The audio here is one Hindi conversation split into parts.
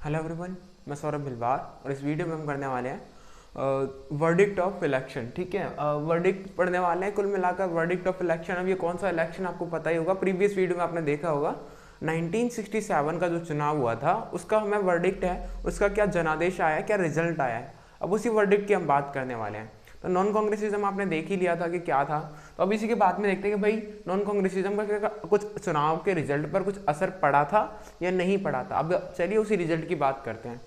हेलो एवरीवन, मैं सौरभ भिलवार और इस वीडियो में हम करने वाले हैं वर्डिक्ट ऑफ इलेक्शन। ठीक है, वर्डिक्ट पढ़ने वाले हैं। कुल मिलाकर वर्डिक्ट ऑफ इलेक्शन, अब ये कौन सा इलेक्शन आपको पता ही होगा, प्रीवियस वीडियो में आपने देखा होगा। 1967 का जो चुनाव हुआ था उसका हमें वर्डिक्ट है, उसका क्या जनादेश आया है, क्या रिजल्ट आया है, अब उसी वर्डिक्ट की हम बात करने वाले हैं। तो नॉन कांग्रेसिज्म आपने देख ही लिया था कि क्या था, तो अब इसी के बाद में देखते हैं कि भाई नॉन कांग्रेसिज्म का कुछ चुनाव के रिजल्ट पर कुछ असर पड़ा था या नहीं पड़ा था। अब चलिए उसी रिजल्ट की बात करते हैं।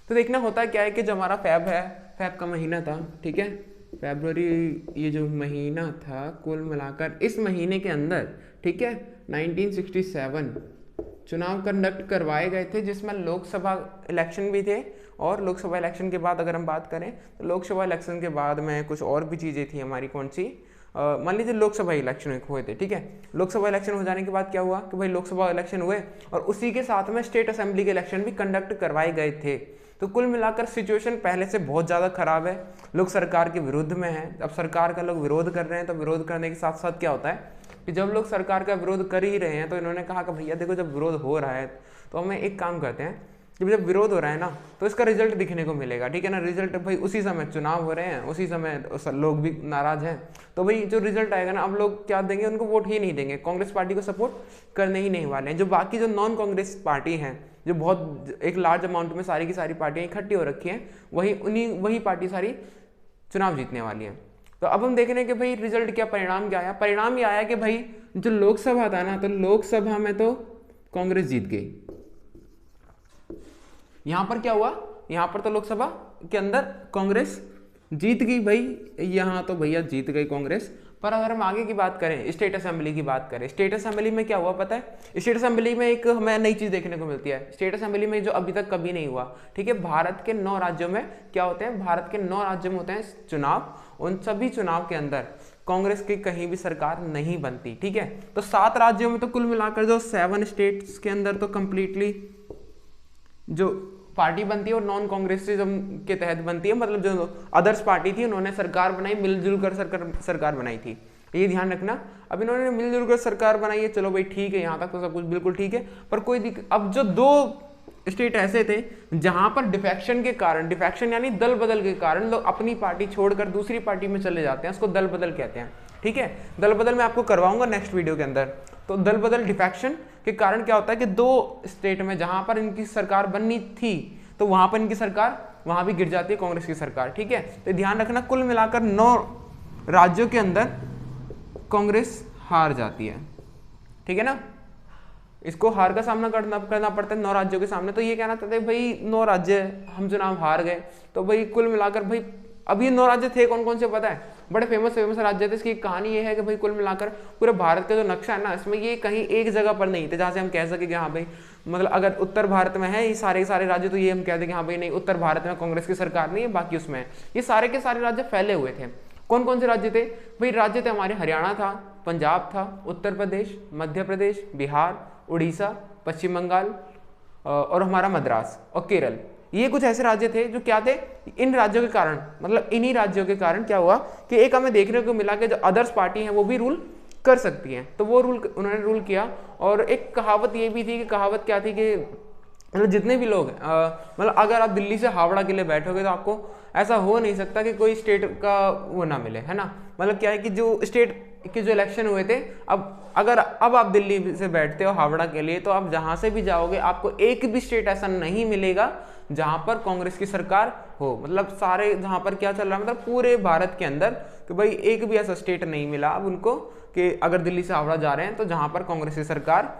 तो देखना होता है क्या है कि जो हमारा फैब है, फैब का महीना था, ठीक है, फरवरी, ये जो महीना था कुल मिलाकर इस महीने के अंदर, ठीक है, 1967 चुनाव कंडक्ट करवाए गए थे, जिसमें लोकसभा इलेक्शन भी थे। और लोकसभा इलेक्शन के बाद अगर हम बात करें तो लोकसभा इलेक्शन के बाद में कुछ और भी चीज़ें थी हमारी, कौन सी, मान लीजिए लोकसभा इलेक्शन हुए थे। ठीक है, लोकसभा इलेक्शन हो जाने के बाद क्या हुआ कि भाई लोकसभा इलेक्शन हुए और उसी के साथ में स्टेट असेंबली के इलेक्शन भी कंडक्ट करवाए गए थे। तो कुल मिलाकर सिचुएशन पहले से बहुत ज़्यादा खराब है, लोग सरकार के विरुद्ध में हैं। अब सरकार का लोग विरोध कर रहे हैं, तो विरोध करने के साथ साथ क्या होता है कि जब लोग सरकार का विरोध कर ही रहे हैं तो इन्होंने कहा कि भैया देखो, जब विरोध हो रहा है तो हमें एक काम करते हैं, जब विरोध हो रहा है ना तो इसका रिजल्ट दिखने को मिलेगा। ठीक है ना, रिजल्ट भाई उसी समय चुनाव हो रहे हैं, उसी समय लोग भी नाराज हैं, तो भाई जो रिजल्ट आएगा ना, अब लोग क्या देंगे, उनको वोट ही नहीं देंगे, कांग्रेस पार्टी को सपोर्ट करने ही नहीं वाले हैं। जो बाकी जो नॉन कांग्रेस पार्टी हैं, जो बहुत एक लार्ज अमाउंट में सारी की सारी पार्टियां इकट्ठी हो रखी हैं, वही पार्टी सारी चुनाव जीतने वाली है। तो अब हम देख रहे हैं कि भाई रिजल्ट क्या, परिणाम क्या आया। परिणाम ये आया कि भाई जो लोकसभा था ना, तो लोकसभा में तो कांग्रेस जीत गई। यहां पर क्या हुआ, यहां पर तो लोकसभा के अंदर कांग्रेस जीत गई भाई, यहां तो भैया जीत गई कांग्रेस। पर अगर हम आगे की बात करें, स्टेट असेंबली की बात करें, स्टेट असेंबली में क्या हुआ पता है। स्टेट असेंबली में एक हमें नई चीज देखने को मिलती है, स्टेट असेंबली में जो अभी तक कभी नहीं हुआ। ठीक है, भारत के 9 राज्यों में क्या होते हैं, भारत के 9 राज्यों में होते हैं चुनाव, उन सभी चुनाव के अंदर कांग्रेस की कहीं भी सरकार नहीं बनती। ठीक है, तो 7 राज्यों में तो कुल मिलाकर जो 7 स्टेट्स के अंदर तो कंप्लीटली जो पार्टी बनती है और नॉन कांग्रेसिज्म के तहत बनती है, मतलब जो अदर्स पार्टी थी उन्होंने सरकार बनाई, मिलजुल कर सरकार बनाई थी, ये ध्यान रखना। अब इन्होंने मिलजुल कर सरकार बनाई है, चलो भाई ठीक है, यहाँ तक तो सब कुछ बिल्कुल ठीक है। पर कोई अब जो 2 स्टेट ऐसे थे जहां पर डिफेक्शन के कारण, डिफेक्शन यानी दल बदल के कारण, लोग अपनी पार्टी छोड़कर दूसरी पार्टी में चले जाते हैं, उसको दल बदल कहते हैं। ठीक है, दल बदल मैं आपको करवाऊंगा नेक्स्ट वीडियो के अंदर। तो दल बदल डिफेक्शन के कारण क्या होता है कि 2 स्टेट में जहां पर इनकी सरकार बननी थी, तो वहां पर इनकी सरकार वहां भी गिर जाती है कांग्रेस की सरकार। ठीक है, तो ध्यान रखना, कुल मिलाकर 9 राज्यों के अंदर कांग्रेस हार जाती है। ठीक है ना, इसको हार का सामना करना पड़ता है 9 राज्यों के सामने। तो ये कहना चाहते हैं भाई 9 राज्य हम चुनाव हार गए, तो भाई कुल मिलाकर भाई अब ये 9 राज्य थे कौन कौन से पता है, बड़े फेमस राज्य थे। इसकी कहानी ये है कि भाई कुल मिलाकर पूरे भारत का जो नक्शा है ना, इसमें ये कहीं एक जगह पर नहीं थे जहां से हम कह सके कि हाँ भाई, मतलब अगर उत्तर भारत में है ये सारे राज्य, तो ये हम कहते हैं कि हाँ भाई नहीं, उत्तर भारत में कांग्रेस की सरकार नहीं है, बाकी उसमें है। ये सारे के सारे राज्य फैले हुए थे। कौन कौन से राज्य थे भाई, राज्य थे हमारे हरियाणा था, पंजाब था, उत्तर प्रदेश, मध्य प्रदेश, बिहार, उड़ीसा, पश्चिम बंगाल और हमारा मद्रास और केरल। ये कुछ ऐसे राज्य थे जो क्या थे, इन राज्यों के कारण, मतलब इन्हीं राज्यों के कारण क्या हुआ कि एक हमें देखने को मिला कि जो अदर्स पार्टी हैं वो भी रूल कर सकती हैं, तो वो उन्होंने रूल किया। और एक कहावत ये भी थी कि, कहावत क्या थी कि मतलब जितने भी लोग मतलब अगर आप दिल्ली से हावड़ा के लिए बैठोगे तो आपको ऐसा हो नहीं सकता कि कोई स्टेट का वो ना मिले, है ना। मतलब क्या है कि जो स्टेट के जो इलेक्शन हुए थे, अब आप दिल्ली से बैठते हो हावड़ा के लिए, तो आप जहां से भी जाओगे आपको एक भी स्टेट ऐसा नहीं मिलेगा जहां पर कांग्रेस की सरकार हो। मतलब सारे जहां पर क्या चल रहा है, मतलब पूरे भारत के अंदर कि भाई एक भी ऐसा स्टेट नहीं मिला अब उनको कि अगर दिल्ली से हावड़ा जा रहे हैं तो जहां पर कांग्रेस की सरकार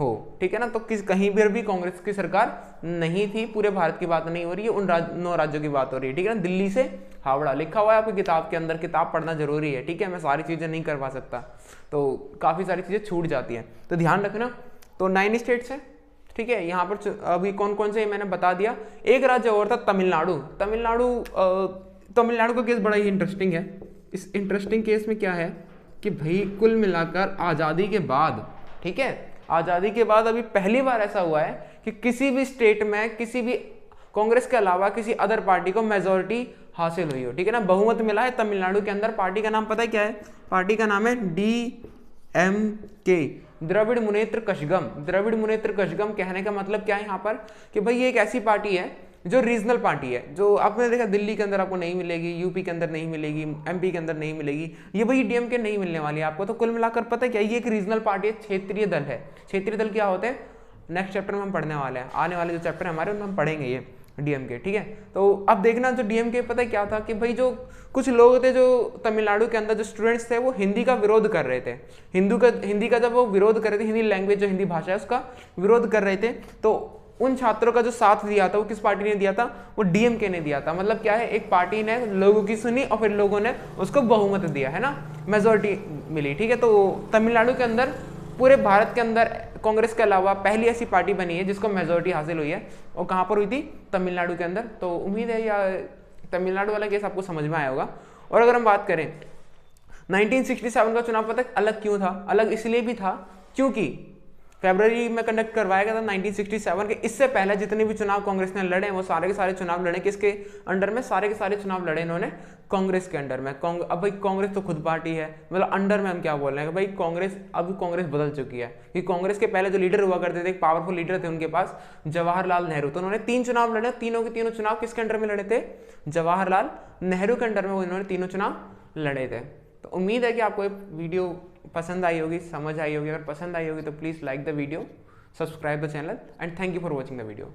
हो। ठीक है ना, तो कहीं पर भी कांग्रेस की सरकार नहीं थी, पूरे भारत की बात नहीं हो रही है, उन 9 राज्यों की बात हो रही है। ठीक है ना, दिल्ली से हावड़ा लिखा हुआ है आपकी किताब के अंदर, किताब पढ़ना जरूरी है। ठीक है, मैं सारी चीजें नहीं करवा सकता, तो काफी सारी चीजें छूट जाती हैं, तो ध्यान रखना। तो 9 स्टेट्स हैं। ठीक है, यहाँ पर अभी कौन कौन से मैंने बता दिया। एक राज्य और था तमिलनाडु। तमिलनाडु का केस बड़ा ही इंटरेस्टिंग है। इस इंटरेस्टिंग केस में क्या है कि भाई कुल मिलाकर आजादी के बाद, ठीक है, आजादी के बाद अभी पहली बार ऐसा हुआ है कि किसी भी स्टेट में किसी भी कांग्रेस के अलावा किसी अदर पार्टी को मेजोरिटी हासिल हुई हो। ठीक है ना, बहुमत मिला है तमिलनाडु के अंदर। पार्टी का नाम पता है क्या है, पार्टी का नाम है DMK, द्रविड़ मुनेत्र कशगम। द्रविड़ मुनेत्र कशगम कहने का मतलब क्या है यहाँ पर कि भाई ये एक ऐसी पार्टी है जो रीजनल पार्टी है, जो आपने देखा दिल्ली के अंदर आपको नहीं मिलेगी, यूपी के अंदर नहीं मिलेगी, एमपी के अंदर नहीं मिलेगी, ये वही डीएमके नहीं मिलने वाली है आपको। तो कुल मिलाकर पता है क्या, ये एक रीजनल पार्टी है, क्षेत्रीय दल है। क्षेत्रीय दल क्या होते हैं, नेक्स्ट चैप्टर में हम पढ़ने वाले हैं, आने वाले जो चैप्टर है हमारे उनमें हम पढ़ेंगे ये डीएमके, ठीक है। तो अब देखना जो डीएमके पता है क्या था कि भाई जो कुछ लोग थे जो तमिलनाडु के अंदर जो स्टूडेंट्स थे वो हिंदी का विरोध कर रहे थे, हिंदी का जब वो विरोध कर रहे थे, हिंदी लैंग्वेज जो हिंदी भाषा है उसका विरोध कर रहे थे, तो उन छात्रों का जो साथ दिया था वो किस पार्टी ने दिया था, वो डीएमके ने दिया था। मतलब क्या है, एक पार्टी ने लोगों की सुनी और फिर लोगों ने उसको बहुमत दिया, है ना, मेजोरिटी मिली, ठीक है। तो तमिलनाडु के अंदर, पूरे भारत के अंदर कांग्रेस के अलावा पहली ऐसी पार्टी बनी है जिसको मेजोरिटी हासिल हुई है, और कहाँ पर हुई थी, तमिलनाडु के अंदर। तो उम्मीद है या तमिलनाडु वाला केस आपको समझ में आया होगा। और अगर हम बात करें 1967 का चुनाव, पता अलग क्यों था, अलग इसलिए भी था क्योंकि फरवरी में कंडक्ट करवाया गया था 1967 के। इससे पहले जितने भी चुनाव कांग्रेस ने लड़े वो सारे के सारे चुनाव लड़े किसके अंडर में, सारे के सारे चुनाव लड़े इन्होंने कांग्रेस के अंडर में। अब भाई कांग्रेस तो खुद पार्टी है, मतलब अंडर में हम क्या बोल रहे हैं कि भाई कांग्रेस, अब कांग्रेस बदल चुकी है, कि कांग्रेस के पहले जो लीडर हुआ करते थे, एक पावरफुल लीडर थे उनके पास, जवाहरलाल नेहरू। तो उन्होंने 3 चुनाव लड़े, तीनों के तीनों चुनाव किसके अंडर में लड़े थे, जवाहरलाल नेहरू के अंडर में वो इन्होंने तीनों चुनाव लड़े थे। तो उम्मीद है कि आपको ये वीडियो पसंद आई होगी, समझ आई होगी। अगर पसंद आई होगी तो please like the video, subscribe the channel, and thank you for watching the video.